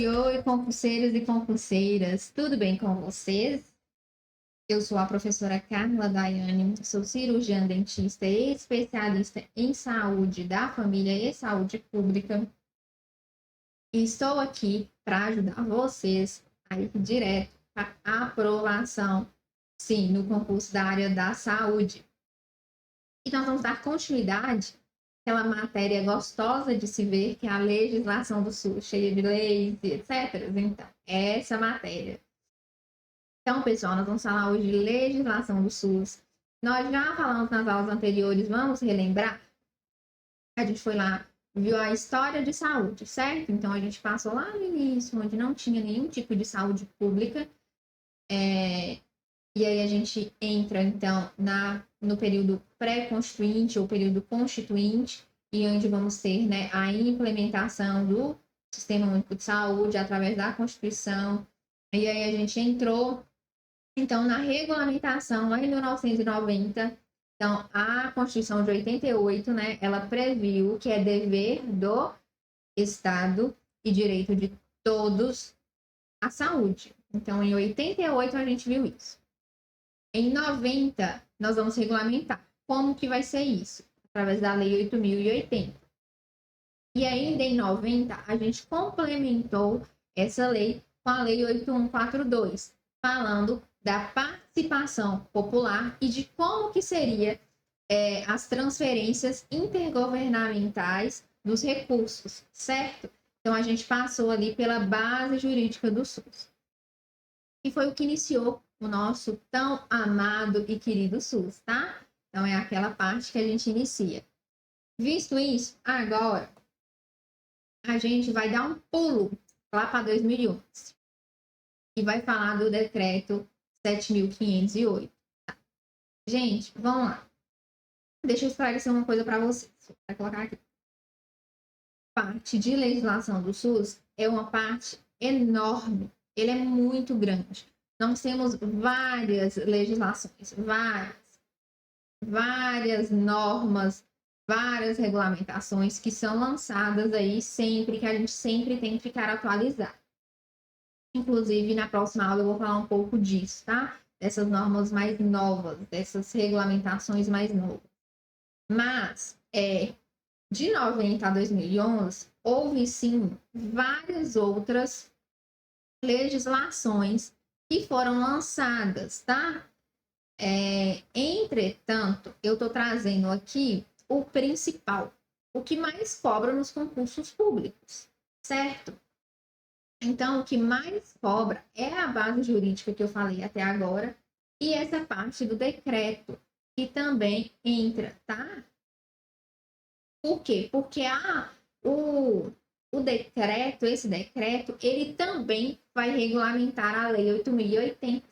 Oi, concurseiros e concurseiras, tudo bem com vocês? Eu sou a professora Carla Daiane, sou cirurgiã dentista e especialista em saúde da família e saúde pública. E estou aqui para ajudar vocês a ir direto para a aprovação, sim, no concurso da área da saúde. E nós vamos dar continuidade àquela matéria gostosa de se ver, que é a legislação do SUS, cheia de leis, etc. Então, essa matéria. Então, pessoal, nós vamos falar hoje de legislação do SUS. Nós já falamos nas aulas anteriores, vamos relembrar? A gente foi lá, viu a história de saúde, certo? Então, a gente passou lá no início, onde não tinha nenhum tipo de saúde pública. E aí a gente entra, então, no período pré-constituinte ou período constituinte, e onde vamos ter, né, a implementação do Sistema Único de Saúde através da Constituição. E aí a gente entrou então, na regulamentação, lá em 1990, então, a Constituição de 88, né, ela previu que é dever do Estado e direito de todos a saúde. Então, em 88, a gente viu isso. Em 90, nós vamos regulamentar. Como que vai ser isso? Através da Lei 8.080. E ainda em 90, a gente complementou essa lei com a Lei 8142, falando da participação popular e de como que seria as transferências intergovernamentais dos recursos, certo? Então, a gente passou ali pela base jurídica do SUS. E foi o que iniciou o nosso tão amado e querido SUS, tá? Então, é aquela parte que a gente inicia. Visto isso, agora a gente vai dar um pulo lá para 2011 e vai falar do decreto 7.508. Gente, vamos lá. Deixa eu esclarecer uma coisa para vocês. Vou colocar aqui. A parte de legislação do SUS é uma parte enorme. Ele é muito grande. Nós temos várias legislações, várias normas, várias regulamentações que são lançadas aí sempre, que a gente sempre tem que ficar atualizado. Inclusive, na próxima aula eu vou falar um pouco disso, tá? Dessas normas mais novas, dessas regulamentações mais novas. Mas, de 90 a 2011, houve sim várias outras legislações que foram lançadas, tá? Entretanto, eu estou trazendo aqui o principal, o que mais cobra nos concursos públicos, certo? Então, o que mais cobra é a base jurídica que eu falei até agora e essa parte do decreto, que também entra, tá? Por quê? Porque o decreto, esse decreto, ele também vai regulamentar a Lei 8.080.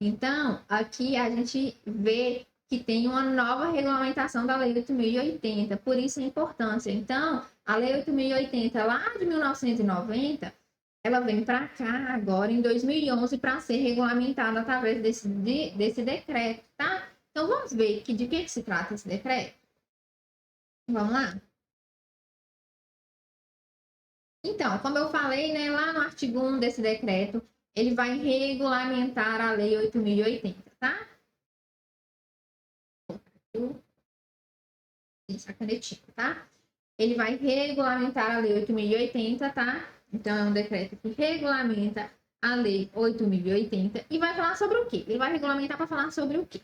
Então, aqui a gente vê que tem uma nova regulamentação da Lei 8.080, por isso a importância. Então, a Lei 8.080, lá de 1990, ela vem para cá agora, em 2011, para ser regulamentada através desse decreto, tá? Então, vamos ver de que se trata esse decreto? Vamos lá? Então, como eu falei, né, lá no artigo 1 desse decreto, ele vai regulamentar a Lei 8.080, tá? Isso, a canetinha, tá? Ele vai regulamentar a Lei 8.080, tá? Então, é um decreto que regulamenta a Lei 8.080 e vai falar sobre o quê? Ele vai regulamentar para falar sobre o quê?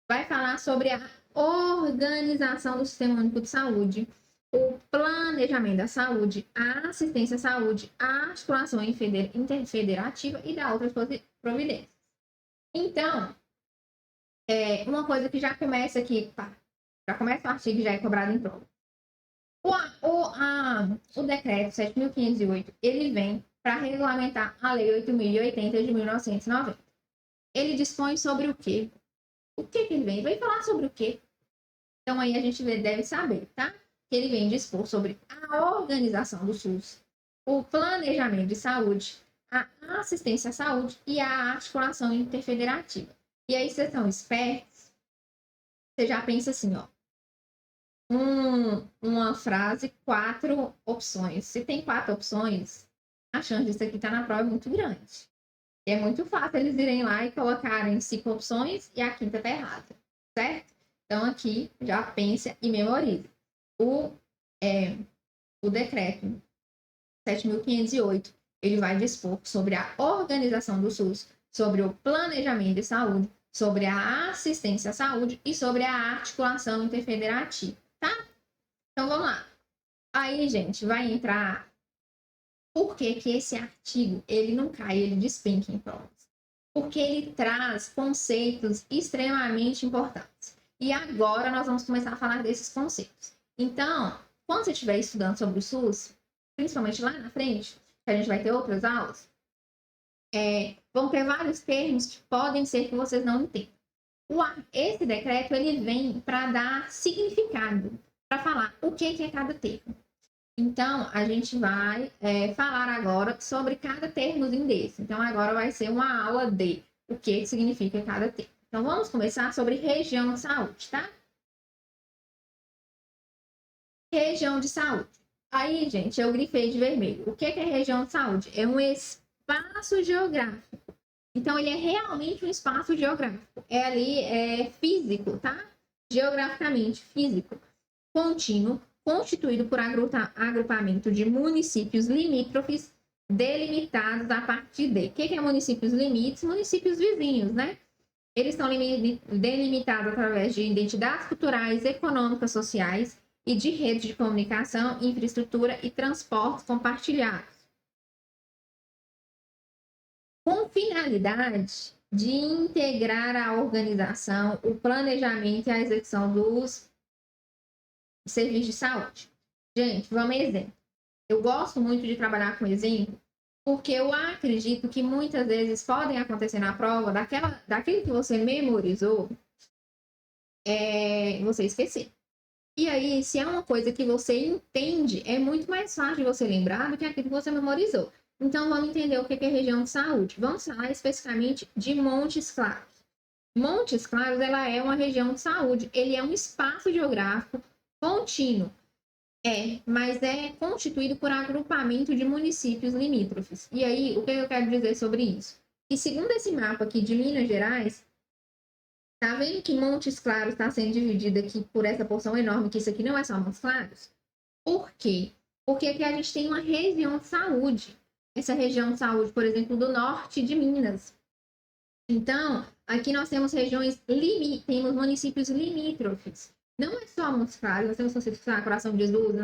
Vai falar sobre a organização do Sistema Único de Saúde, o planejamento da saúde, a assistência à saúde, a articulação interfederativa e da outras providências. Então, uma coisa que já começa aqui, tá? Já começa o artigo e já é cobrado em prova. O decreto 7.508, ele vem para regulamentar a Lei 8.080 de 1990. Ele dispõe sobre o quê? O que ele vem? Vem falar sobre o quê? Então, aí a gente deve saber, tá? Que ele vem dispor sobre a organização do SUS, o planejamento de saúde, a assistência à saúde e a articulação interfederativa. E aí, vocês são espertos, você já pensa assim, ó. Uma frase, 4 opções. Se tem 4 opções, a chance disso aqui estar na prova é muito grande. E é muito fácil eles irem lá e colocarem 5 opções e a quinta tá errada, certo? Então, aqui, já pensa e memoriza. O decreto 7.508, ele vai dispor sobre a organização do SUS, sobre o planejamento de saúde, sobre a assistência à saúde e sobre a articulação interfederativa, tá? Então, vamos lá. Aí, gente, vai entrar por que que esse artigo, ele não cai, ele despenca em provas. Porque ele traz conceitos extremamente importantes. E agora nós vamos começar a falar desses conceitos. Então, quando você estiver estudando sobre o SUS, principalmente lá na frente, que a gente vai ter outras aulas, vão ter vários termos que podem ser que vocês não entendam. Esse decreto, ele vem para dar significado, para falar o que é cada termo. Então, a gente vai falar agora sobre cada termozinho desse. Então, agora vai ser uma aula de o que significa cada termo. Então, vamos começar sobre região de saúde, tá? Região de saúde. Aí, gente, eu grifei de vermelho. O que é região de saúde? É um espaço geográfico. Então, ele é realmente um espaço geográfico. É ali, físico, tá? Geograficamente, físico. Contínuo, constituído por agrupamento de municípios limítrofes delimitados a partir de... O que é municípios limites? Municípios vizinhos, né? Eles são delimitados através de identidades culturais, econômicas, sociais e de redes de comunicação, infraestrutura e transportes compartilhados, com finalidade de integrar a organização, o planejamento e a execução dos serviços de saúde. Gente, vamos exemplo. Eu gosto muito de trabalhar com exemplo, porque eu acredito que muitas vezes podem acontecer na prova daquilo que você memorizou, você esquecer. E aí, se é uma coisa que você entende, é muito mais fácil de você lembrar do que aquilo que você memorizou. Então, vamos entender o que é região de saúde. Vamos falar especificamente de Montes Claros. Montes Claros, ela é uma região de saúde. Ele é um espaço geográfico contínuo. Mas é constituído por agrupamento de municípios limítrofes. E aí, o que eu quero dizer sobre isso? Que segundo esse mapa aqui de Minas Gerais, tá vendo que Montes Claros está sendo dividido aqui por essa porção enorme, que isso aqui não é só Montes Claros? Por quê? Porque aqui a gente tem uma região de saúde. Essa região de saúde, por exemplo, do norte de Minas. Então, aqui nós temos temos municípios limítrofes. Não é só Montes Claros, nós temos Conceição, Coração de Jesus,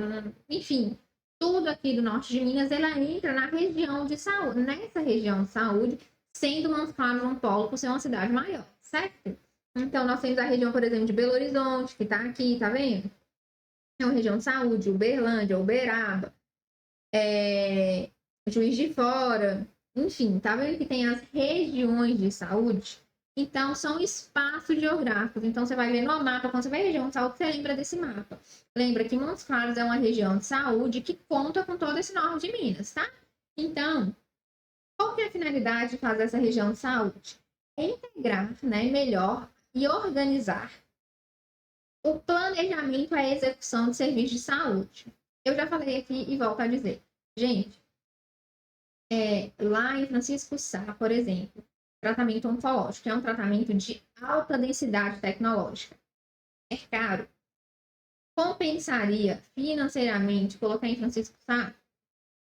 enfim, tudo aqui do norte de Minas, ela entra na região de saúde, nessa região de saúde, sendo Montes Claros um polo por ser uma cidade maior, certo? Então, nós temos a região, por exemplo, de Belo Horizonte, que está aqui, tá vendo? É uma região de saúde, Uberlândia, Uberaba, Juiz de Fora, enfim, tá vendo que tem as regiões de saúde? Então, são espaços geográficos. Então, você vai ver no mapa, quando você vai região de saúde, você lembra desse mapa. Lembra que Montes Claros é uma região de saúde que conta com todo esse norte de Minas, tá? Então, qual que é a finalidade de fazer essa região de saúde? É integrar, né, melhor e organizar o planejamento e a execução de serviços de saúde. Eu já falei aqui e volto a dizer. Gente, lá em Francisco Sá, por exemplo, tratamento oncológico, que é um tratamento de alta densidade tecnológica. É caro. Compensaria financeiramente colocar em Francisco Sá?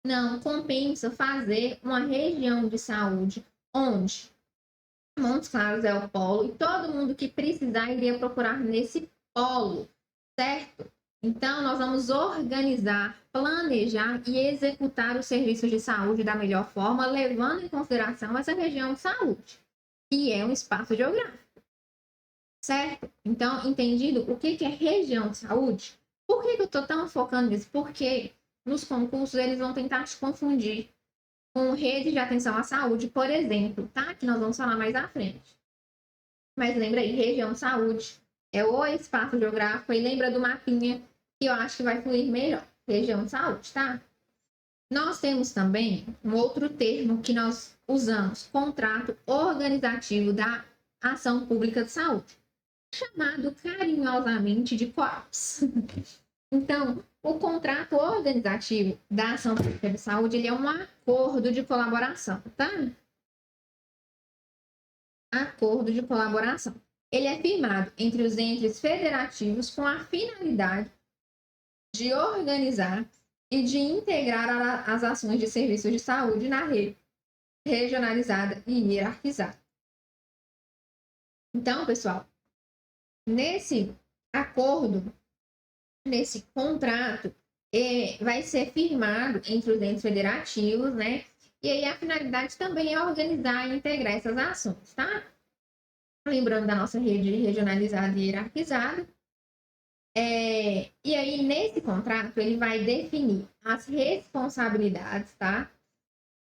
Não, compensa fazer uma região de saúde onde Montes Claros é o polo e todo mundo que precisar iria procurar nesse polo, certo? Então, nós vamos organizar, planejar e executar os serviços de saúde da melhor forma, levando em consideração essa região de saúde, que é um espaço geográfico, certo? Então, entendido o que é região de saúde? Por que eu estou tão focando nisso? Porque nos concursos eles vão tentar te confundir com rede de atenção à saúde, por exemplo, tá? Que nós vamos falar mais à frente. Mas lembra aí, região de saúde é o espaço geográfico, e lembra do mapinha, que eu acho que vai fluir melhor. Região de saúde, tá? Nós temos também um outro termo que nós usamos, contrato organizativo da ação pública de saúde, chamado carinhosamente de COAPS. Então, o contrato organizativo da ação pública de saúde, ele é um acordo de colaboração, tá? Acordo de colaboração. Ele é firmado entre os entes federativos com a finalidade de organizar e de integrar as ações de serviços de saúde na rede regionalizada e hierarquizada. Então, pessoal, nesse acordo, nesse contrato, vai ser firmado entre os entes federativos, né? E aí a finalidade também é organizar e integrar essas ações, tá? Lembrando da nossa rede regionalizada e hierarquizada. E aí, nesse contrato, ele vai definir as responsabilidades, tá?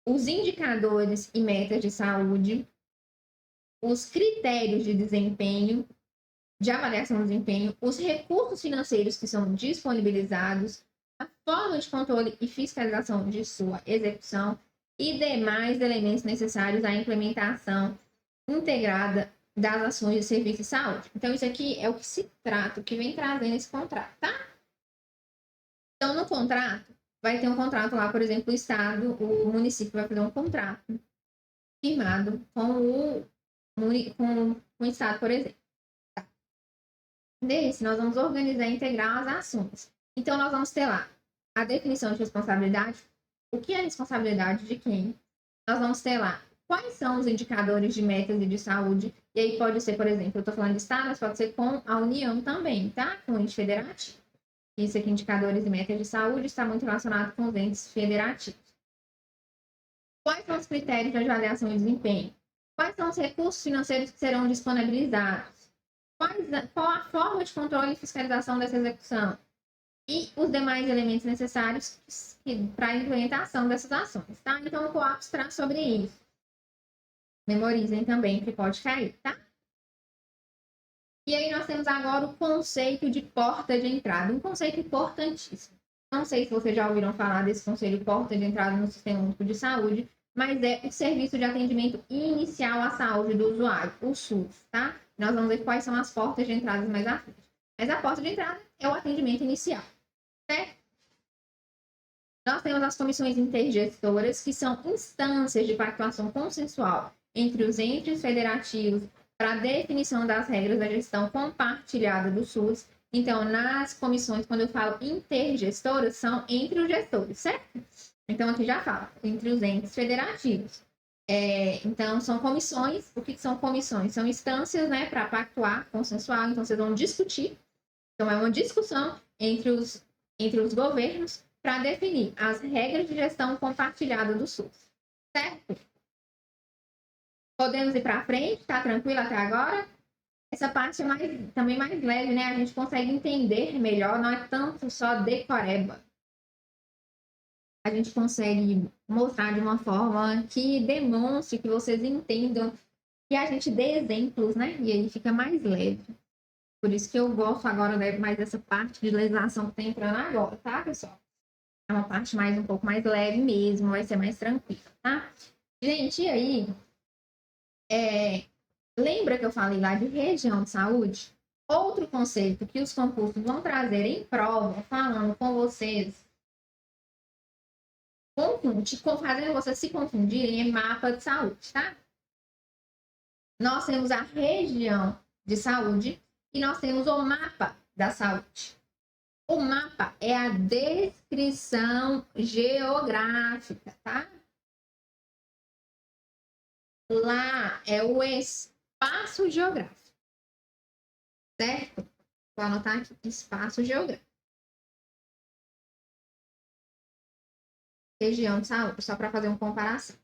Os indicadores e metas de saúde, os critérios de desempenho, de avaliação de desempenho, os recursos financeiros que são disponibilizados, a forma de controle e fiscalização de sua execução e demais elementos necessários à implementação integrada das ações de serviço de saúde. Então, isso aqui é o que se trata, o que vem trazendo esse contrato, tá? Então, no contrato, vai ter um contrato lá, por exemplo, o Estado, o município vai fazer um contrato firmado com o Estado, por exemplo. Nesse, nós vamos organizar e integrar as ações. Então, nós vamos ter lá a definição de responsabilidade. O que é responsabilidade de quem? Nós vamos ter lá quais são os indicadores de metas e de saúde. E aí pode ser, por exemplo, eu estou falando de Estado, mas pode ser com a União também, tá? Com o ente federativo. Isso aqui, indicadores e metas de saúde, está muito relacionado com os entes federativos. Quais são os critérios de avaliação de desempenho? Quais são os recursos financeiros que serão disponibilizados? Qual a forma de controle e fiscalização dessa execução? E os demais elementos necessários para a implementação dessas ações, tá? Então, o COAPS traz sobre isso. Memorizem também, que pode cair, tá? E aí, nós temos agora o conceito de porta de entrada, um conceito importantíssimo. Não sei se vocês já ouviram falar desse conceito de porta de entrada no Sistema Único de Saúde, mas é o Serviço de Atendimento Inicial à Saúde do Usuário, o SUS, tá? Nós vamos ver quais são as portas de entrada mais à frente. Mas a porta de entrada é o atendimento inicial, certo? Nós temos as comissões intergestoras, que são instâncias de pactuação consensual entre os entes federativos para a definição das regras da gestão compartilhada do SUS. Então, nas comissões, quando eu falo intergestoras, são entre os gestores, certo? Então, aqui já fala, entre os entes federativos. Então, são comissões. O que são comissões? São instâncias, né, para pactuar, consensual. Então, vocês vão discutir. Então, é uma discussão entre os governos para definir as regras de gestão compartilhada do SUS, certo? Podemos ir para frente? Tá tranquilo até agora? Essa parte é também mais leve, né? A gente consegue entender melhor, não é tanto só decoreba. A gente consegue mostrar de uma forma que demonstre, que vocês entendam, que a gente dê exemplos, né? E aí fica mais leve. Por isso que eu gosto agora, né, mais dessa parte de legislação que tá entrando agora, tá, pessoal? É uma parte um pouco mais leve mesmo, vai ser mais tranquila, tá? Gente, e aí? Lembra que eu falei lá de região de saúde? Outro conceito que os concursos vão trazer em prova, falando com vocês, fazendo vocês se confundirem, é mapa de saúde, tá? Nós temos a região de saúde e nós temos o mapa da saúde. O mapa é a descrição geográfica, tá? Lá é o espaço geográfico, certo? Vou anotar aqui, espaço geográfico. Região de saúde, só para fazer uma comparação.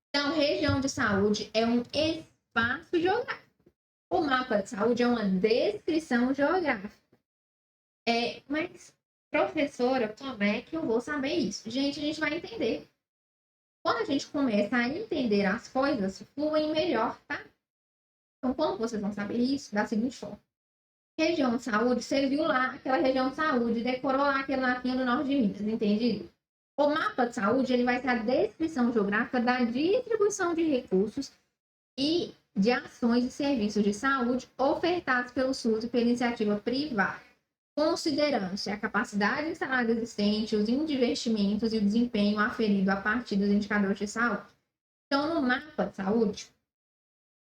Então, região de saúde é um espaço geográfico. O mapa de saúde é uma descrição geográfica. Mas, professora, como é que eu vou saber isso? Gente, a gente vai entender. Quando a gente começa a entender as coisas, fluem melhor, tá? Então, como vocês vão saber isso? Da seguinte forma. Região de saúde, você viu lá aquela região de saúde, decorou lá aquele lapinho do norte de Minas, entendido? O mapa de saúde, ele vai ser a descrição geográfica da distribuição de recursos e de ações e serviços de saúde ofertados pelo SUS e pela iniciativa privada, considerando-se a capacidade instalada existente, os investimentos e o desempenho aferido a partir dos indicadores de saúde. Então, no mapa de saúde,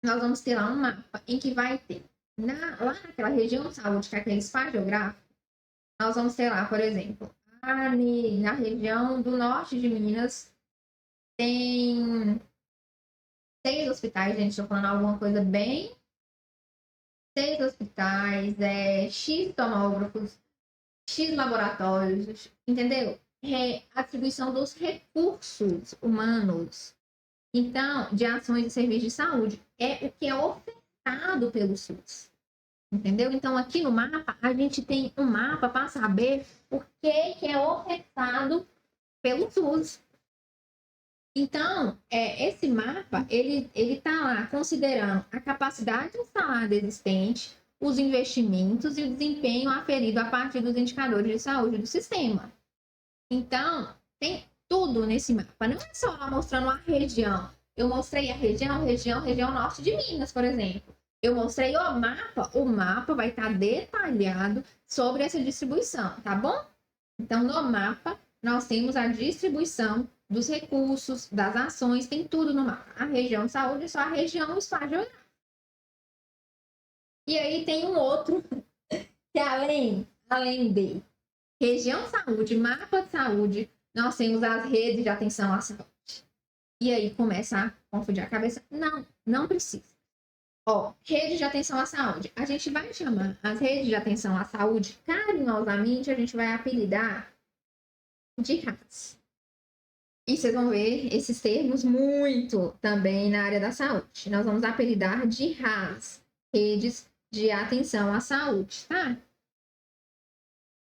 nós vamos ter lá um mapa em que vai ter, lá naquela região de saúde, que é aquele espaço geográfico, nós vamos ter lá, por exemplo, na região do norte de Minas, tem 6 hospitais, gente, estou falando alguma coisa bem. 6 hospitais, X tomógrafos, X laboratórios, entendeu? É a atribuição dos recursos humanos. Então, de ações e serviços de saúde, é o que é ofertado pelo SUS. Entendeu? Então, aqui no mapa, a gente tem um mapa para saber o que é ofertado pelo SUS. Então, esse mapa, ele está lá considerando a capacidade instalada existente, os investimentos e o desempenho aferido a partir dos indicadores de saúde do sistema. Então, tem tudo nesse mapa. Não é só mostrando a região. Eu mostrei a região norte de Minas, por exemplo. Eu mostrei o mapa vai estar detalhado sobre essa distribuição, tá bom? Então, no mapa, nós temos a distribuição dos recursos, das ações, tem tudo no mapa. A região de saúde é só a região espaço geográfico. E aí tem um outro, que além de região de saúde, mapa de saúde, nós temos as redes de atenção à saúde. E aí começa a confundir a cabeça. Não precisa. Rede de atenção à saúde. A gente vai chamar as redes de atenção à saúde, carinhosamente, a gente vai apelidar de RAS. E vocês vão ver esses termos muito também na área da saúde. Nós vamos apelidar de RAS, redes de atenção à saúde, tá?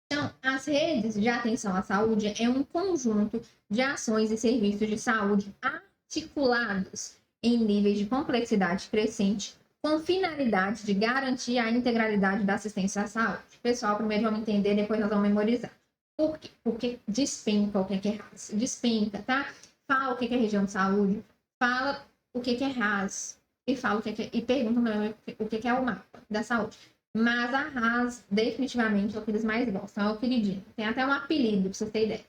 Então, as redes de atenção à saúde é um conjunto de ações e serviços de saúde articulados em níveis de complexidade crescente, com finalidade de garantir a integralidade da assistência à saúde. Pessoal, primeiro vamos entender, depois nós vamos memorizar. Por quê? Porque despenca o que é RAS. Despenca, tá? Fala o que é região de saúde, fala o que é RAS, e fala o que é, e pergunta também o que é o mapa da saúde. Mas a RAS, definitivamente, é o que eles mais gostam, é o queridinho. Tem até um apelido, pra vocês terem ideia.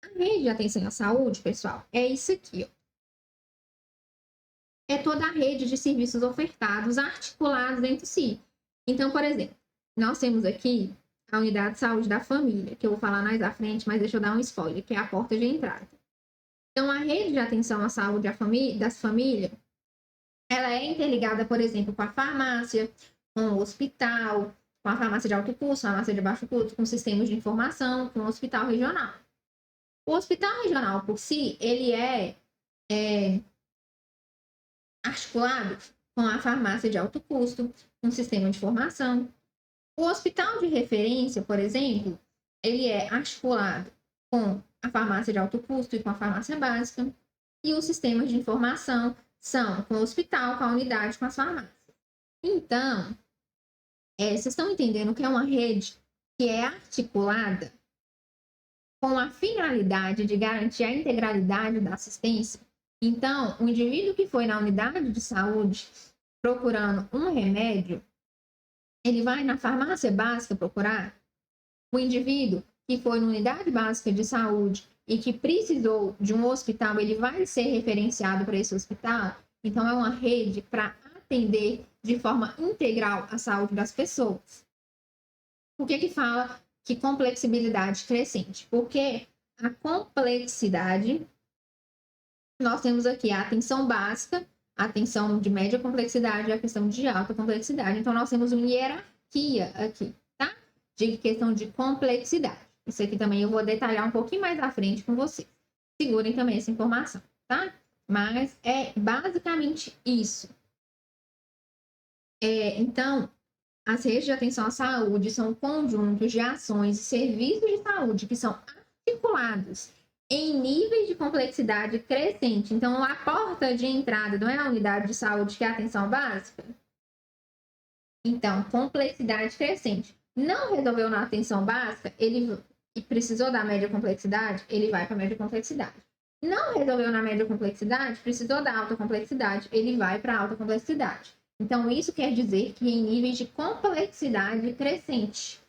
A rede de atenção à saúde, pessoal, é isso aqui, ó. É toda a rede de serviços ofertados, articulados entre si. Então, por exemplo, nós temos aqui a unidade de saúde da família, que eu vou falar mais à frente, mas deixa eu dar um spoiler, que é a porta de entrada. Então, a rede de atenção à saúde das famílias, ela é interligada, por exemplo, com a farmácia, com o hospital, com a farmácia de alto custo, farmácia de baixo custo, com sistemas de informação, com o hospital regional. O hospital regional, por si, ele é articulado com a farmácia de alto custo, com o sistema de informação. O hospital de referência, por exemplo, ele é articulado com a farmácia de alto custo e com a farmácia básica. E os sistemas de informação são com o hospital, com a unidade, com as farmácias. Então, vocês estão entendendo que é uma rede que é articulada com a finalidade de garantir a integralidade da assistência. Então, o indivíduo que foi na unidade de saúde procurando um remédio, ele vai na farmácia básica procurar. O indivíduo que foi na unidade básica de saúde e que precisou de um hospital, ele vai ser referenciado para esse hospital. Então, é uma rede para atender de forma integral a saúde das pessoas. Por que fala que complexibilidade crescente? Porque a complexidade, nós temos aqui a atenção básica, a atenção de média complexidade e a questão de alta complexidade. Então, nós temos uma hierarquia aqui, tá? De questão de complexidade. Isso aqui também eu vou detalhar um pouquinho mais à frente com vocês. Segurem também essa informação, tá? Mas é basicamente isso. Então, as redes de atenção à saúde são conjuntos de ações e serviços de saúde que são articulados em níveis de complexidade crescente. Então, a porta de entrada não é a unidade de saúde, que é a atenção básica? Então, complexidade crescente. Não resolveu na atenção básica, ele precisou da média complexidade, ele vai para a média complexidade. Não resolveu na média complexidade, precisou da alta complexidade, ele vai para alta complexidade. Então, isso quer dizer que em níveis de complexidade crescente,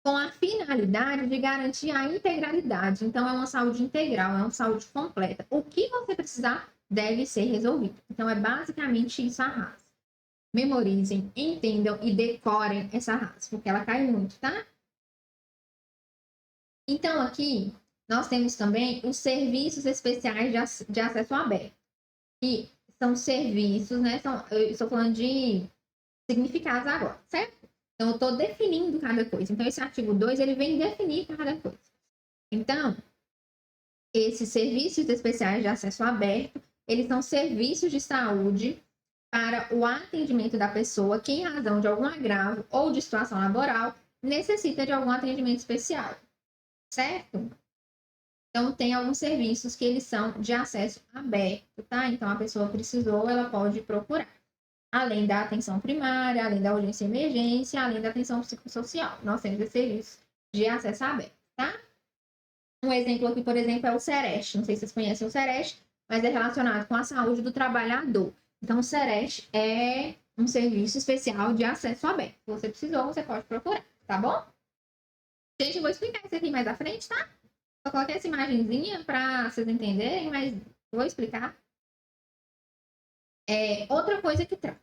com a finalidade de garantir a integralidade. Então, é uma saúde integral, é uma saúde completa. O que você precisar deve ser resolvido. Então, é basicamente isso a RAS. Memorizem, entendam e decorem essa RAS, porque ela cai muito, tá? Então, aqui, nós temos também os serviços especiais de acesso aberto, que são serviços, né? Eu estou falando de significados agora, certo? Então, eu estou definindo cada coisa. Então, esse artigo 2, ele vem definir cada coisa. Então, esses serviços especiais de acesso aberto, eles são serviços de saúde para o atendimento da pessoa que, em razão de algum agravo ou de situação laboral, necessita de algum atendimento especial, certo? Então, tem alguns serviços que eles são de acesso aberto, tá? Então, a pessoa precisou, ela pode procurar. Além da atenção primária, além da urgência e emergência, além da atenção psicossocial. Nós temos esse serviço de acesso aberto, tá? Um exemplo aqui, por exemplo, é o Sereste. Não sei se vocês conhecem o Sereste, mas é relacionado com a saúde do trabalhador. Então, o Sereste é um serviço especial de acesso aberto. Se você precisou, você pode procurar, tá bom? Gente, eu vou explicar isso aqui mais à frente, tá? Só coloquei essa imagenzinha para vocês entenderem, mas vou explicar. Outra coisa que traz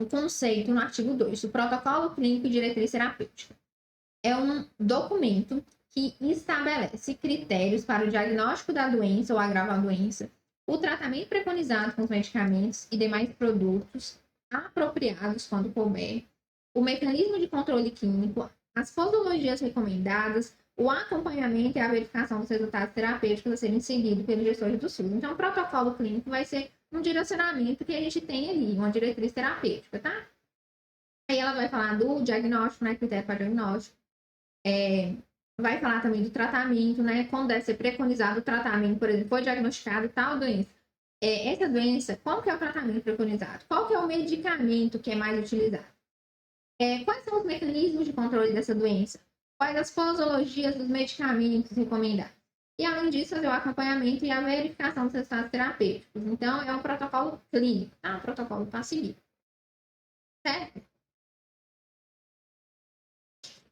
o conceito no artigo 2 do Protocolo Clínico e Diretriz Terapêutica. É um documento que estabelece critérios para o diagnóstico da doença ou agravo da doença, o tratamento preconizado com os medicamentos e demais produtos apropriados quando couber, o mecanismo de controle clínico, as posologias recomendadas, o acompanhamento e a verificação dos resultados terapêuticos a serem seguidos pelos gestores do SUS. Então, o protocolo clínico vai ser um direcionamento que a gente tem ali, uma diretriz terapêutica, tá? Aí ela vai falar do diagnóstico, né, critério para diagnóstico, vai falar também do tratamento, né, como deve ser preconizado o tratamento, por exemplo, foi diagnosticado tal doença. Essa doença, qual que é o tratamento preconizado? Qual que é o medicamento que é mais utilizado? Quais são os mecanismos de controle dessa doença? Quais as posologias dos medicamentos recomendados? E, além disso, fazer o acompanhamento e a verificação dos resultados terapêuticos. Então, é um protocolo clínico, tá? Um protocolo para seguir. Certo?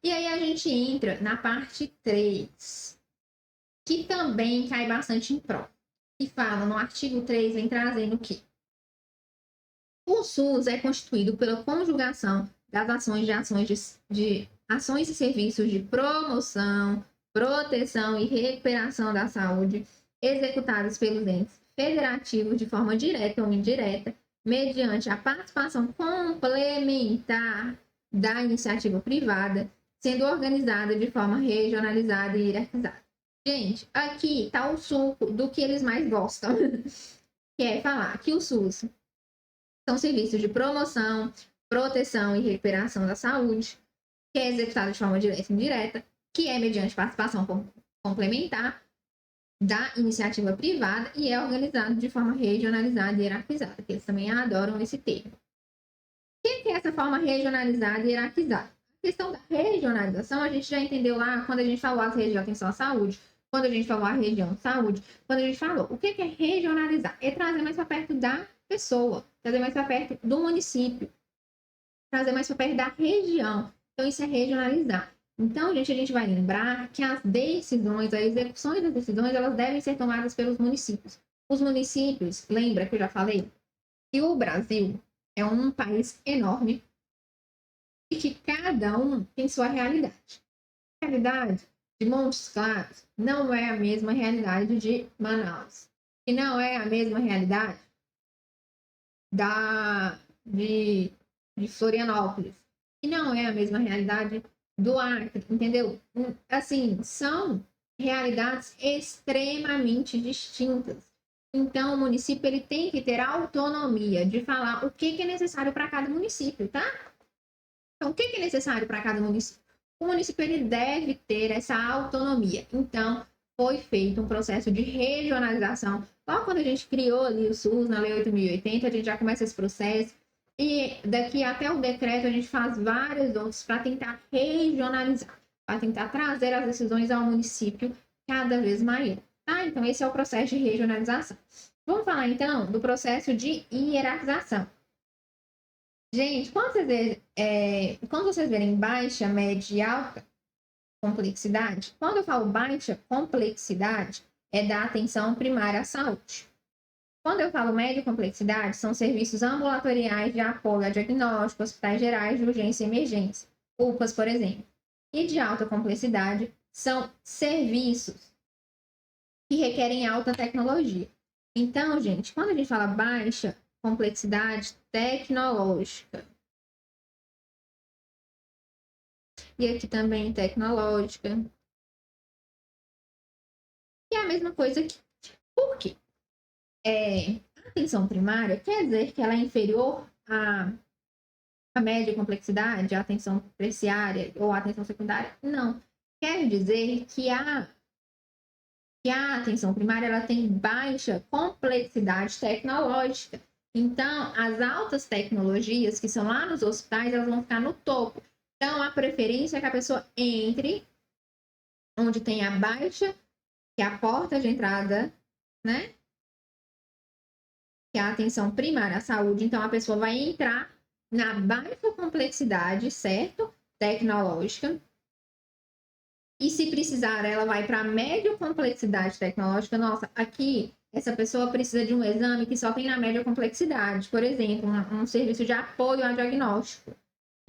E aí, a gente entra na parte 3, que também cai bastante em prova. E fala, no artigo 3, vem trazendo o quê? O SUS é constituído pela conjugação das ações de ações e serviços de promoção, proteção e recuperação da saúde, executadas pelos entes federativos de forma direta ou indireta, mediante a participação complementar da iniciativa privada, sendo organizada de forma regionalizada e hierarquizada. Gente, aqui está o suco do que eles mais gostam, que é falar que o SUS são serviços de promoção, proteção e recuperação da saúde, que é executado de forma direta e indireta, que é mediante participação complementar da iniciativa privada e é organizado de forma regionalizada e hierarquizada, que eles também adoram esse termo. O que é essa forma regionalizada e hierarquizada? A questão da regionalização, a gente já entendeu lá quando a gente falou as redes de atenção à saúde, quando a gente falou a região de saúde, quando a gente falou o que é regionalizar? É trazer mais para perto da pessoa, trazer mais para perto do município, trazer mais para perto da região. Então, isso é regionalizar. Então, gente, a gente vai lembrar que as decisões, as execuções das decisões, elas devem ser tomadas pelos municípios. Os municípios, lembra que eu já falei que o Brasil é um país enorme e que cada um tem sua realidade. A realidade de Montes Claros não é a mesma realidade de Manaus. E não é a mesma realidade de Florianópolis. E não é a mesma realidade do Acre, entendeu? Assim, são realidades extremamente distintas. Então, o município ele tem que ter autonomia de falar o que é necessário para cada município, tá? Então, o que é necessário para cada município? O município ele deve ter essa autonomia. Então, foi feito um processo de regionalização. Logo quando a gente criou ali o SUS, na Lei 8.080, a gente já começa esse processo. E daqui até o decreto, a gente faz vários outros para tentar regionalizar, para tentar trazer as decisões ao município cada vez maior, tá? Então, esse é o processo de regionalização. Vamos falar, então, do processo de hierarquização. Gente, quando vocês verem baixa, média e alta complexidade, quando eu falo baixa complexidade, é da atenção primária à saúde. Quando eu falo média complexidade, são serviços ambulatoriais de apoio a diagnóstico, hospitais gerais de urgência e emergência, UPAs, por exemplo. E de alta complexidade são serviços que requerem alta tecnologia. Então, gente, quando a gente fala baixa complexidade tecnológica, e aqui também tecnológica, e é a mesma coisa aqui. Por quê? A atenção primária quer dizer que ela é inferior à média complexidade, à atenção terciária ou à atenção secundária? Não. Quer dizer que a atenção primária ela tem baixa complexidade tecnológica. Então, as altas tecnologias que são lá nos hospitais, elas vão ficar no topo. Então, a preferência é que a pessoa entre onde tem a baixa, que é a porta de entrada, né? Que é a atenção primária à saúde. Então, a pessoa vai entrar na baixa complexidade, certo? Tecnológica. E se precisar, ela vai para a média complexidade tecnológica. Nossa, aqui essa pessoa precisa de um exame que só tem na média complexidade. Por exemplo, um serviço de apoio ao diagnóstico.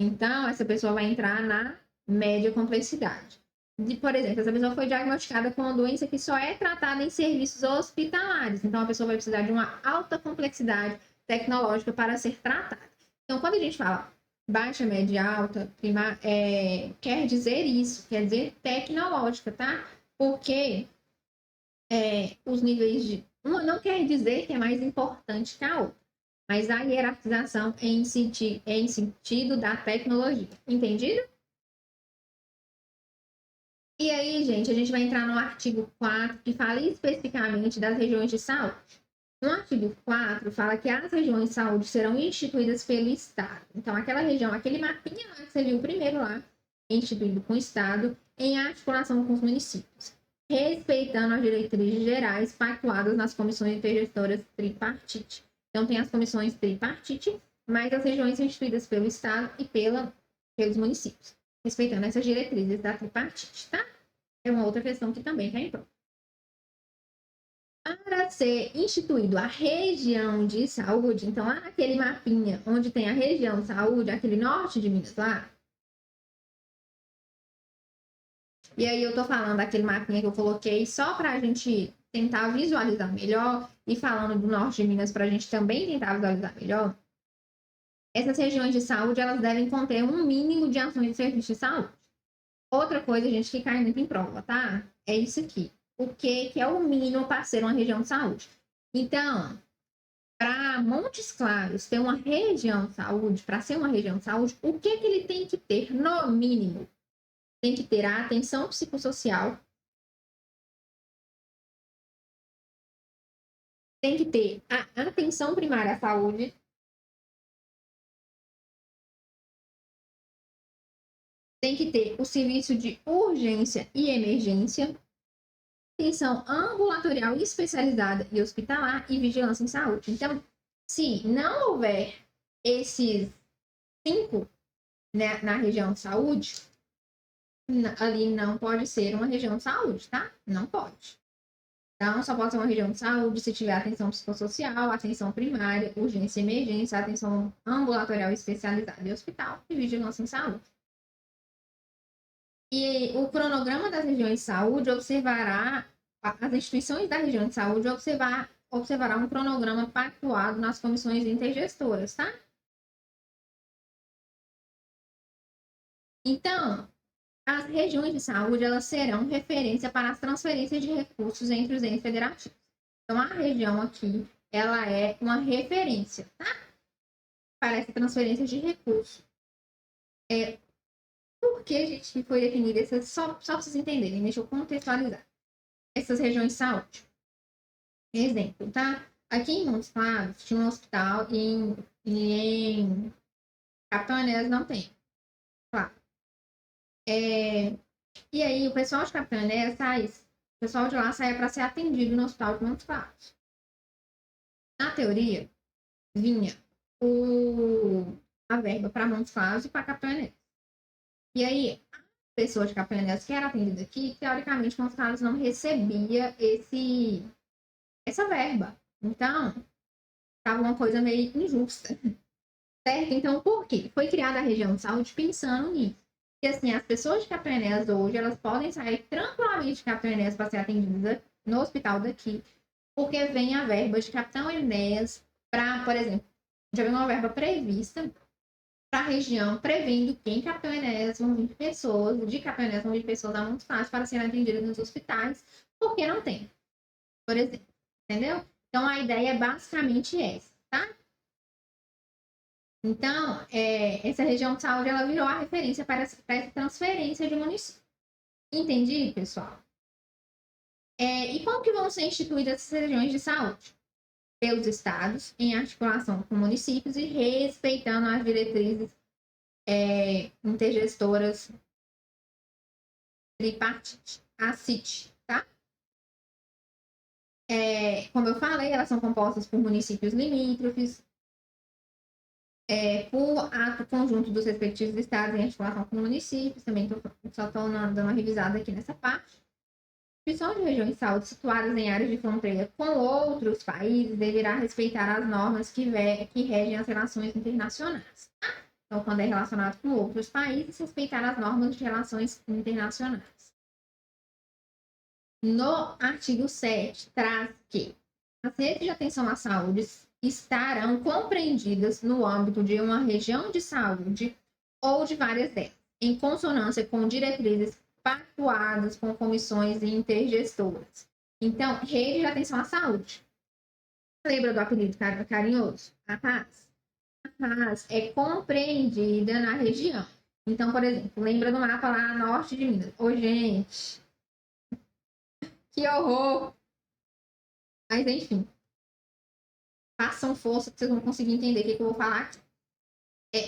Então, essa pessoa vai entrar na média complexidade. Por exemplo, essa pessoa foi diagnosticada com uma doença que só é tratada em serviços hospitalares. Então, a pessoa vai precisar de uma alta complexidade tecnológica para ser tratada. Então, quando a gente fala baixa, média, alta, quer dizer isso, quer dizer tecnológica, tá? Porque os níveis de... Uma não quer dizer que é mais importante que a outra, mas a hierarquização é em sentido da tecnologia. Entendido? E aí, gente, a gente vai entrar no artigo 4, que fala especificamente das regiões de saúde. No artigo 4, fala que as regiões de saúde serão instituídas pelo Estado. Então, aquela região, aquele mapinha lá que você viu primeiro lá, instituído com o Estado, em articulação com os municípios, respeitando as diretrizes gerais pactuadas nas comissões intergestoras tripartite. Então, tem as comissões tripartite, mas as regiões são instituídas pelo Estado e pelos municípios, respeitando essas diretrizes da tripartite, tá? É uma outra questão que também está em prova. Para ser instituído a região de saúde, então lá naquele mapinha onde tem a região de saúde, aquele norte de Minas lá. E aí eu tô falando daquele mapinha que eu coloquei só para a gente tentar visualizar melhor e falando do norte de Minas para a gente também tentar visualizar melhor. Essas regiões de saúde, elas devem conter um mínimo de ações de serviço de saúde. Outra coisa, gente, que cai muito em prova, tá? É isso aqui. O que é o mínimo para ser uma região de saúde? Então, para Montes Claros ter uma região de saúde, para ser uma região de saúde, o que ele tem que ter, no mínimo? Tem que ter a atenção psicossocial, tem que ter a atenção primária à saúde, tem que ter o serviço de urgência e emergência, atenção ambulatorial especializada e hospitalar e vigilância em saúde. Então, se não houver esses 5, né, na região de saúde, ali não pode ser uma região de saúde, tá? Não pode. Então, só pode ser uma região de saúde se tiver atenção psicossocial, atenção primária, urgência e emergência, atenção ambulatorial especializada e hospital e vigilância em saúde. E o cronograma das regiões de saúde observará, as instituições da região de saúde observará um cronograma pactuado nas comissões intergestoras, tá? Então, as regiões de saúde, elas serão referência para as transferências de recursos entre os entes federativos. Então, a região aqui, ela é uma referência, tá? Para essa transferência de recursos. Por que, gente, que foi definida essa, só para vocês entenderem, deixa eu contextualizar. Essas regiões de saúde. Exemplo, tá? Aqui em Montes Claros tinha um hospital e em Capitão Enéas não tem. Claro. E aí o pessoal de Capitão Enéas O pessoal de lá saía para ser atendido no hospital de Montes Claros. Na teoria, vinha a verba para Montes Claros e para Capitão Enéas. E aí, a pessoa de Capitão Enéas que era atendida aqui, teoricamente, Montes Claros não recebia essa verba. Então, estava uma coisa meio injusta. Certo? Então, por quê? Foi criada a região de saúde pensando nisso. Que assim, as pessoas de Capitão Enéas hoje, elas podem sair tranquilamente de Capitão Enéas para ser atendidas no hospital daqui, porque vem a verba de Capitão Enéas para, por exemplo, já vem uma verba prevista para a região, prevendo que em Capitão Enéas vão vir pessoas, de Capitão Enéas vão vir pessoas a muito fácil para serem atendidas nos hospitais, porque não tem, por exemplo. Entendeu? Então, a ideia é basicamente essa, tá? Então, essa região de saúde, ela virou a referência para essa transferência de município. Entendi, pessoal? E como que vão ser instituídas essas regiões de saúde? Pelos estados, em articulação com municípios e respeitando as diretrizes intergestoras tripartite, a CIT, tá? Como eu falei, elas são compostas por municípios limítrofes, por ato conjunto dos respectivos estados em articulação com municípios, também só estou dando uma revisada aqui nessa parte. Instituição de regiões de saúde situadas em áreas de fronteira com outros países deverá respeitar as normas que regem as relações internacionais. Então, quando é relacionado com outros países, respeitar as normas de relações internacionais. No artigo 7, traz que as redes de atenção à saúde estarão compreendidas no âmbito de uma região de saúde ou de várias delas, em consonância com diretrizes pactuadas com comissões intergestoras. Então, rede de atenção à saúde. Lembra do apelido carinhoso? A RAS? A RAS é compreendida na região. Então, por exemplo, lembra do mapa lá norte de Minas? Ô, gente, que horror! Mas, enfim, façam força que vocês vão conseguir entender o que eu vou falar aqui.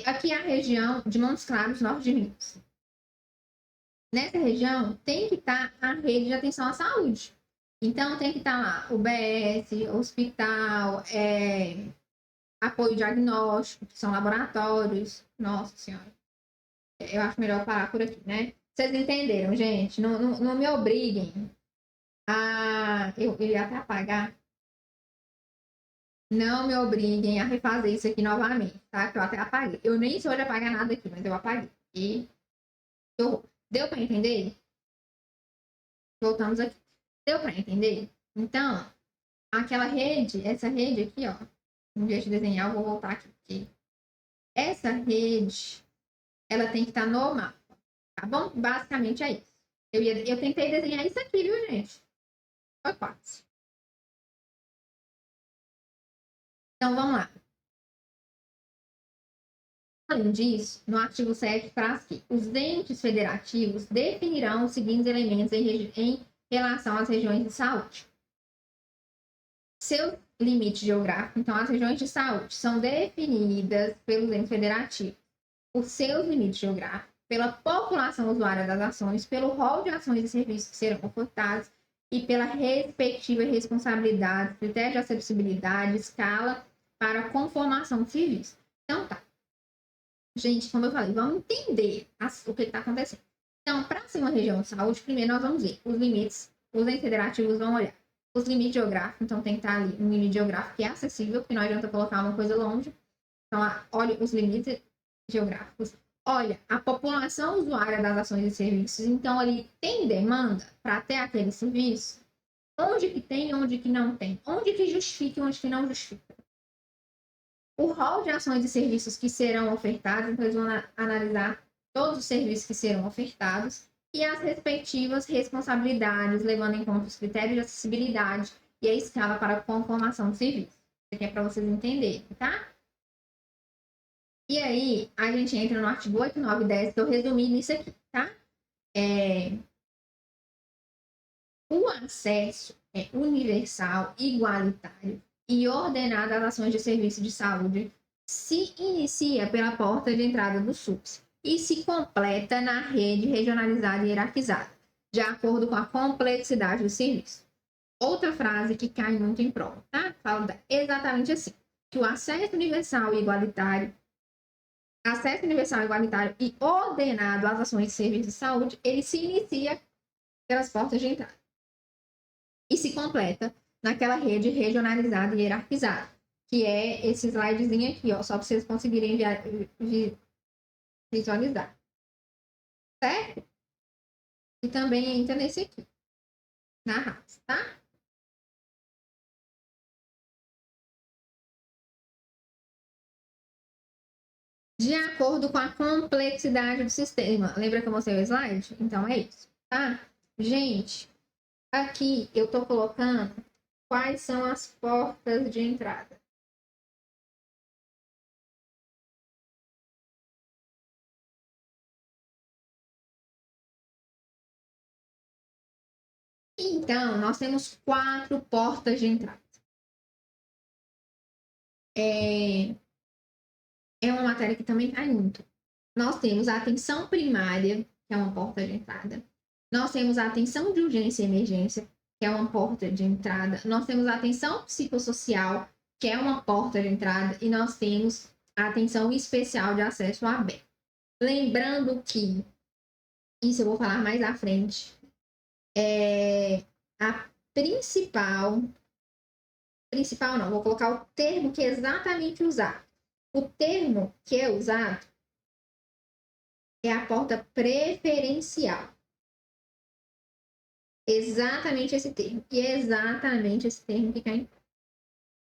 Aqui é a região de Montes Claros, norte de Minas. Nessa região tem que estar a rede de atenção à saúde. Então, tem que estar lá UBS, hospital, apoio diagnóstico, que são laboratórios. Nossa Senhora. Eu acho melhor parar por aqui, né? Vocês entenderam, gente? Não me obriguem a... Eu ia até apagar. Não me obriguem a refazer isso aqui novamente, tá? Que eu até apaguei. Eu nem sou de apagar nada aqui, mas eu apaguei. E deu para entender? Voltamos aqui. Deu para entender? Então, aquela rede, essa rede aqui, ó. Em vez de desenhar, eu vou voltar aqui. Porque essa rede, ela tem que estar no mapa. Tá bom? Basicamente é isso. Eu tentei desenhar isso aqui, viu, gente? Foi quase. Então, vamos lá. Além disso, no artigo 7 traz que os entes federativos definirão os seguintes elementos em relação às regiões de saúde. Seu limite geográfico, então as regiões de saúde são definidas pelos entes federativos por seus limites geográficos, pela população usuária das ações, pelo rol de ações e serviços que serão ofertados e pela respectiva responsabilidade, critério de acessibilidade, escala para a conformação de serviço. Então, tá. Gente, como eu falei, vamos entender o que está acontecendo. Então, para ser uma região de saúde, primeiro nós vamos ver os limites, os entes federativos vão olhar os limites geográficos, então tem que estar ali um limite geográfico que é acessível, porque não adianta colocar uma coisa longe. Então, olha os limites geográficos. Olha, a população usuária das ações e serviços, então ali tem demanda para ter aquele serviço? Onde que tem, onde que não tem? Onde que justifica e onde que não justifica? O rol de ações e serviços que serão ofertados, então eles vão analisar todos os serviços que serão ofertados e as respectivas responsabilidades, levando em conta os critérios de acessibilidade e a escala para a conformação do serviço. Isso aqui é para vocês entenderem, tá? E aí, a gente entra no artigo 8, 9 e 10, que eu resumi nisso aqui, tá? O acesso é universal, igualitário e ordenado às ações de serviço de saúde se inicia pela porta de entrada do SUS e se completa na rede regionalizada e hierarquizada. de acordo com a complexidade do serviço. Outra frase que cai muito em prova, tá? Fala exatamente assim, que o acesso universal e igualitário e ordenado às ações de serviço de saúde, ele se inicia pelas portas de entrada e se completa naquela rede regionalizada e hierarquizada, que é esse slidezinho aqui, ó, só para vocês conseguirem visualizar. Certo? E também entra nesse aqui, na RAS, tá? De acordo com a complexidade do sistema. Lembra que eu mostrei o slide? Então é isso, tá? Gente, aqui eu tô colocando quais são as portas de entrada. Então, nós temos 4 portas de entrada. É uma matéria que também cai muito. Nós temos a atenção primária, que é uma porta de entrada. Nós temos a atenção de urgência e emergência, que é uma porta de entrada. Nós temos a atenção psicossocial, que é uma porta de entrada. E nós temos a atenção especial de acesso aberto. Lembrando que, isso eu vou falar mais à frente, a principal não, vou colocar o termo que é exatamente usado. O termo que é usado é a porta preferencial. Exatamente esse termo. E é exatamente esse termo que cai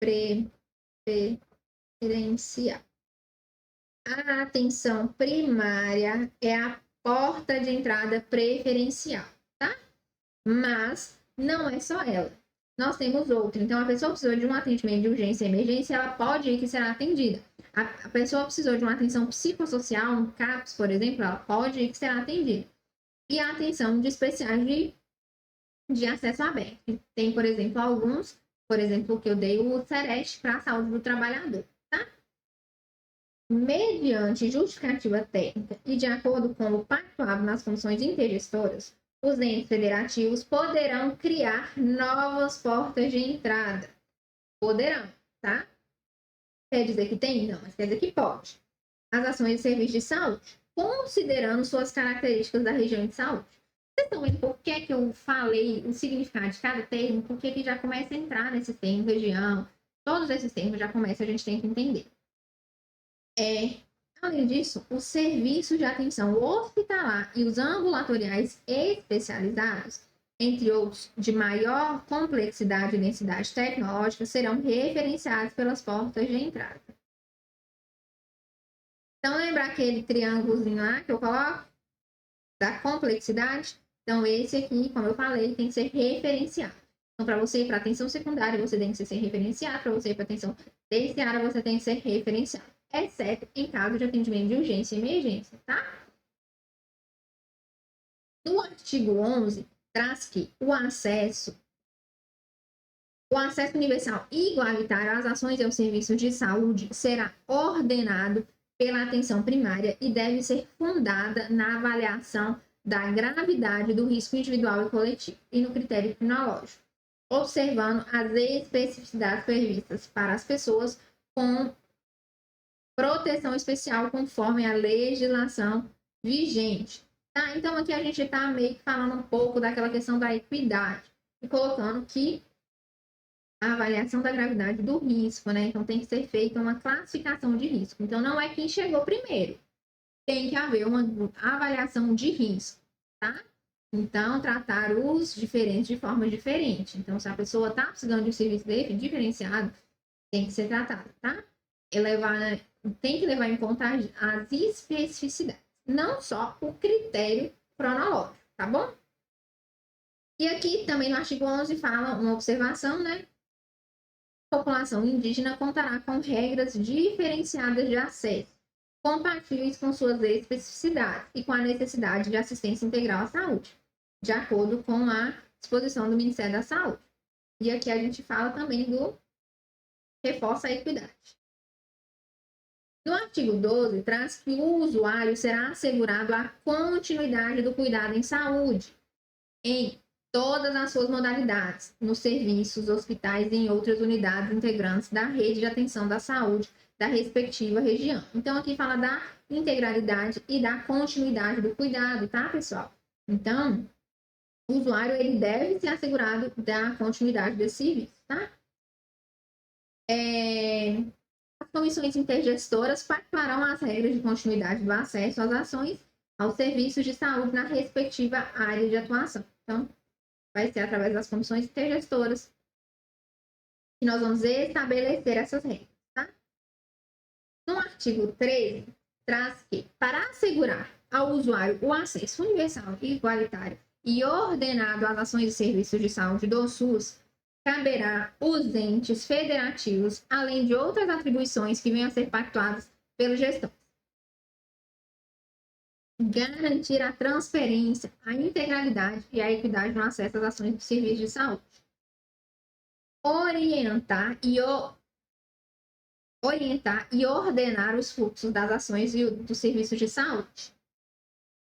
em preferencial. A atenção primária é a porta de entrada preferencial, tá? Mas não é só ela. Nós temos outra. Então, a pessoa precisou de um atendimento de urgência e emergência, ela pode ir que será atendida. A pessoa precisou de uma atenção psicossocial, um CAPS, por exemplo, ela pode ir que será atendida. E a atenção de especiais de acesso aberto. Tem, por exemplo, alguns, por exemplo, que eu dei o SEREST para a saúde do trabalhador, tá? Mediante justificativa técnica e de acordo com o pactuado nas funções intergestoras, os entes federativos poderão criar novas portas de entrada. Poderão, tá? Quer dizer que tem? Não, mas quer dizer que pode. As ações de serviço de saúde, considerando suas características da região de saúde. Vocês estão vendo por que eu falei o significado de cada termo? Porque que já começa a entrar nesses termos, região, todos esses termos já começa, a gente tem que entender. Além disso, os serviços de atenção hospitalar e os ambulatoriais especializados, entre outros de maior complexidade e densidade tecnológica, serão referenciados pelas portas de entrada. Então, lembra aquele triângulozinho lá que eu coloco? Da complexidade? Então, esse aqui, como eu falei, tem que ser referenciado. Então, para você ir para atenção secundária, você tem que ser referenciado. Para você ir para atenção terciária, você tem que ser referenciado. Exceto em caso de atendimento de urgência e emergência, tá? No artigo 11, traz que o acesso universal e igualitário às ações e aos serviços de saúde será ordenado pela atenção primária e deve ser fundada na avaliação da gravidade do risco individual e coletivo e no critério crinológico, observando as especificidades previstas para as pessoas com proteção especial conforme a legislação vigente. Tá? Então, aqui a gente está meio que falando um pouco daquela questão da equidade e colocando que a avaliação da gravidade do risco, né? Então, tem que ser feita uma classificação de risco. Então, não é quem chegou primeiro. Tem que haver uma avaliação de risco, tá? Então, tratar os diferentes de forma diferente. Então, se a pessoa está precisando de um serviço diferenciado, tem que ser tratada, tá? Tem que levar em conta as especificidades, não só o critério cronológico, tá bom? E aqui também no artigo 11 fala uma observação, né? A população indígena contará com regras diferenciadas de acesso, compatíveis com suas especificidades e com a necessidade de assistência integral à saúde, de acordo com a disposição do Ministério da Saúde. E aqui a gente fala também do reforça a equidade. No artigo 12, traz que o usuário será assegurado a continuidade do cuidado em saúde, em todas as suas modalidades, nos serviços, hospitais e em outras unidades integrantes da rede de atenção da saúde da respectiva região. Então, aqui fala da integralidade e da continuidade do cuidado, tá, pessoal? Então, o usuário, ele deve ser assegurado da continuidade desse serviço, tá? As comissões intergestoras pactuarão as regras de continuidade do acesso às ações aos serviços de saúde na respectiva área de atuação. Então, vai ser através das comissões intergestoras que nós vamos estabelecer essas regras, tá? No artigo 13, traz que, para assegurar ao usuário o acesso universal e igualitário e ordenado às ações e serviços de saúde do SUS, caberá os entes federativos, além de outras atribuições que venham a ser pactuadas pelo gestor. Garantir a transferência, a integralidade e a equidade no acesso às ações dos serviços de saúde. Orientar e ordenar os fluxos das ações e dos serviços de saúde.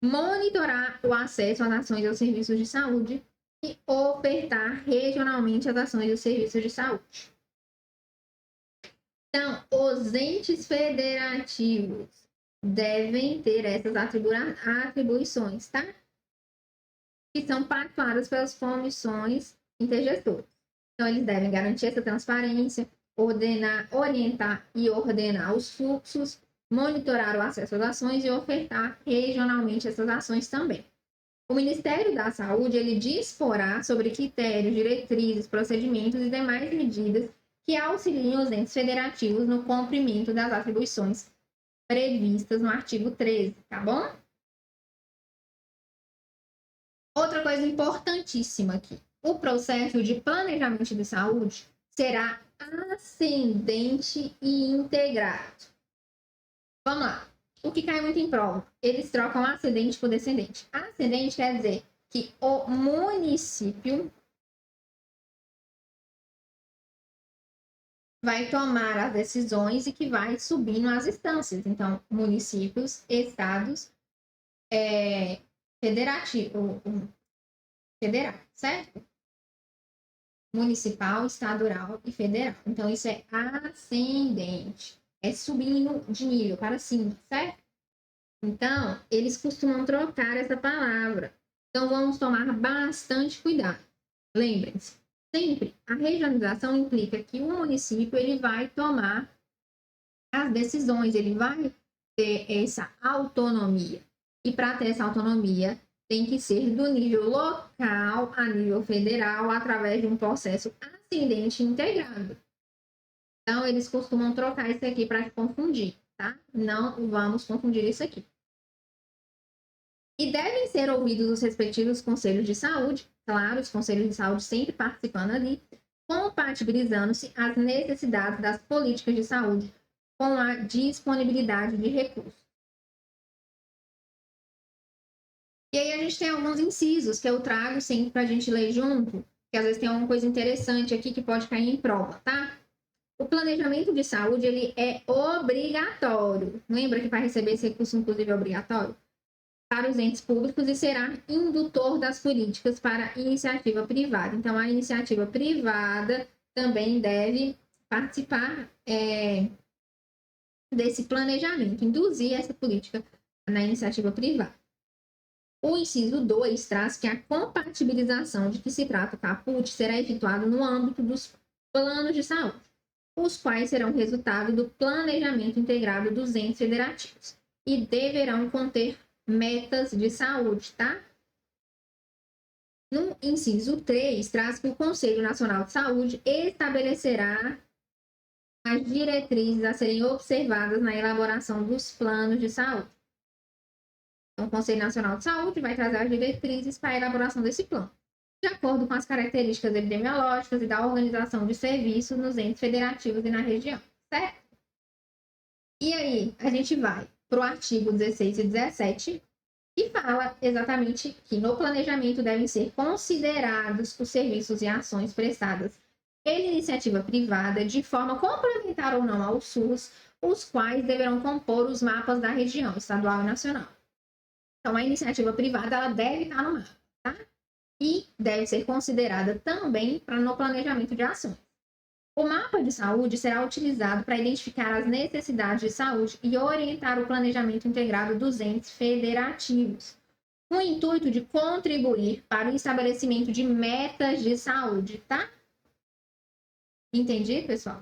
Monitorar o acesso às ações e aos serviços de saúde e ofertar regionalmente as ações e os serviços de saúde. Então, os entes federativos devem ter essas atribuições, tá? Que são pactuadas pelas comissões intergestoras. Então, eles devem garantir essa transparência, orientar e ordenar os fluxos, monitorar o acesso às ações e ofertar regionalmente essas ações também. O Ministério da Saúde, ele disporá sobre critérios, diretrizes, procedimentos e demais medidas que auxiliem os entes federativos no cumprimento das atribuições previstas no artigo 13, tá bom? Outra coisa importantíssima aqui. O processo de planejamento de saúde será ascendente e integrado. Vamos lá. O que cai muito em prova? Eles trocam ascendente por descendente. Ascendente quer dizer que o município vai tomar as decisões e que vai subindo as instâncias. Então, municípios, estados, federal, certo? Municipal, estadual e federal. Então, isso é ascendente. É subindo de nível para cima, certo? Então, eles costumam trocar essa palavra. Então, vamos tomar bastante cuidado. Lembrem-se, sempre a regionalização implica que o município ele vai tomar as decisões, ele vai ter essa autonomia. E para ter essa autonomia, tem que ser do nível local a nível federal, através de um processo ascendente integrado. Então, eles costumam trocar isso aqui para confundir, tá? Não vamos confundir isso aqui. E devem ser ouvidos os respectivos conselhos de saúde, claro, os conselhos de saúde sempre participando ali, compatibilizando-se as necessidades das políticas de saúde com a disponibilidade de recursos. E aí a gente tem alguns incisos que eu trago sempre para a gente ler junto, que às vezes tem alguma coisa interessante aqui que pode cair em prova, tá? O planejamento de saúde, ele é obrigatório. Lembra que para receber esse recurso, inclusive, é obrigatório? Para os entes públicos e será indutor das políticas para a iniciativa privada. Então, a iniciativa privada também deve participar desse planejamento, induzir essa política na iniciativa privada. O inciso 2 traz que a compatibilização de que se trata o caput será efetuada no âmbito dos planos de saúde, os quais serão resultado do planejamento integrado dos entes federativos e deverão conter metas de saúde, tá? No inciso 3, traz que o Conselho Nacional de Saúde estabelecerá as diretrizes a serem observadas na elaboração dos planos de saúde. Então, o Conselho Nacional de Saúde vai trazer as diretrizes para a elaboração desse plano, de acordo com as características epidemiológicas e da organização de serviços nos entes federativos e na região, certo? E aí, a gente vai para o artigo 16 e 17, que fala exatamente que no planejamento devem ser considerados os serviços e ações prestadas pela iniciativa privada de forma complementar ou não ao SUS, os quais deverão compor os mapas da região estadual e nacional. Então, a iniciativa privada ela deve estar no mapa, tá? e deve ser considerada também no planejamento de ações. O mapa de saúde será utilizado para identificar as necessidades de saúde e orientar o planejamento integrado dos entes federativos, com o intuito de contribuir para o estabelecimento de metas de saúde, tá? Entendi, pessoal?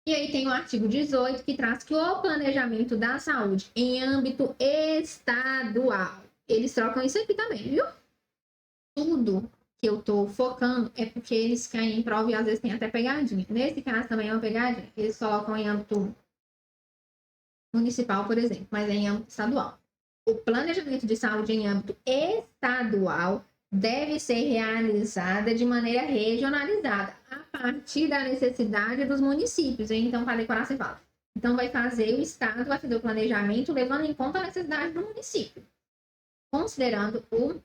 E aí tem o artigo 18, que traz que o planejamento da saúde em âmbito estadual. Eles trocam isso aqui também, viu? Tudo que eu tô focando é porque eles caem em prova e às vezes tem até pegadinha. Nesse caso também é uma pegadinha. Eles colocam em âmbito municipal, por exemplo, mas é em âmbito estadual. O planejamento de saúde em âmbito estadual deve ser realizada de maneira regionalizada, a partir da necessidade dos municípios. Então, para decorar, você fala. Então, vai fazer o Estado, vai fazer o planejamento levando em conta a necessidade do município, considerando o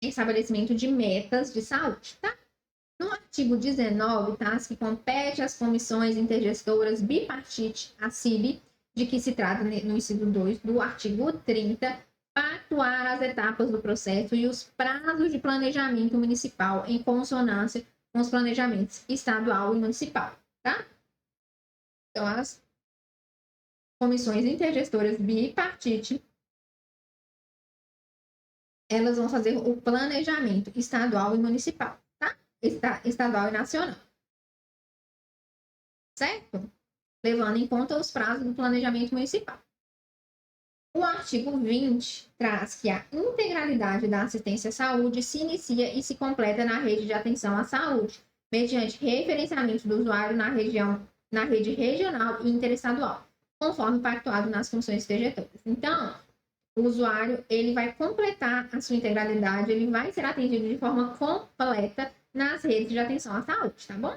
estabelecimento de metas de saúde, tá? No artigo 19, tá? Que compete às comissões intergestoras bipartite, a CIB, de que se trata no inciso 2 do artigo 30, pactuar as etapas do processo e os prazos de planejamento municipal em consonância com os planejamentos estadual e municipal, tá? Então, as comissões intergestoras bipartite, elas vão fazer o planejamento estadual e municipal, tá? Estadual e nacional. Certo? Levando em conta os prazos do planejamento municipal. O artigo 20 traz que a integralidade da assistência à saúde se inicia e se completa na rede de atenção à saúde, mediante referenciamento do usuário na rede regional e interestadual, conforme pactuado nas funções intergetoras. Então, o usuário ele vai completar a sua integralidade, ele vai ser atendido de forma completa nas redes de atenção à saúde, tá bom?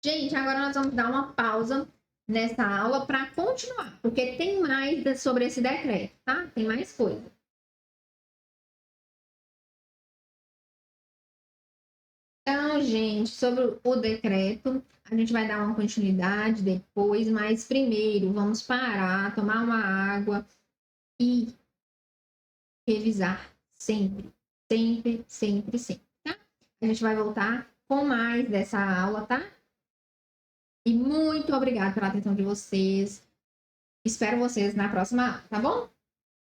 Gente, agora nós vamos dar uma pausa nessa aula para continuar, porque tem mais sobre esse decreto, tá? Tem mais coisa. Então, gente, sobre o decreto, a gente vai dar uma continuidade depois, mas primeiro vamos parar, tomar uma água e revisar sempre, sempre, sempre, sempre, tá? A gente vai voltar com mais dessa aula, tá? E muito obrigada pela atenção de vocês. Espero vocês na próxima aula, tá bom?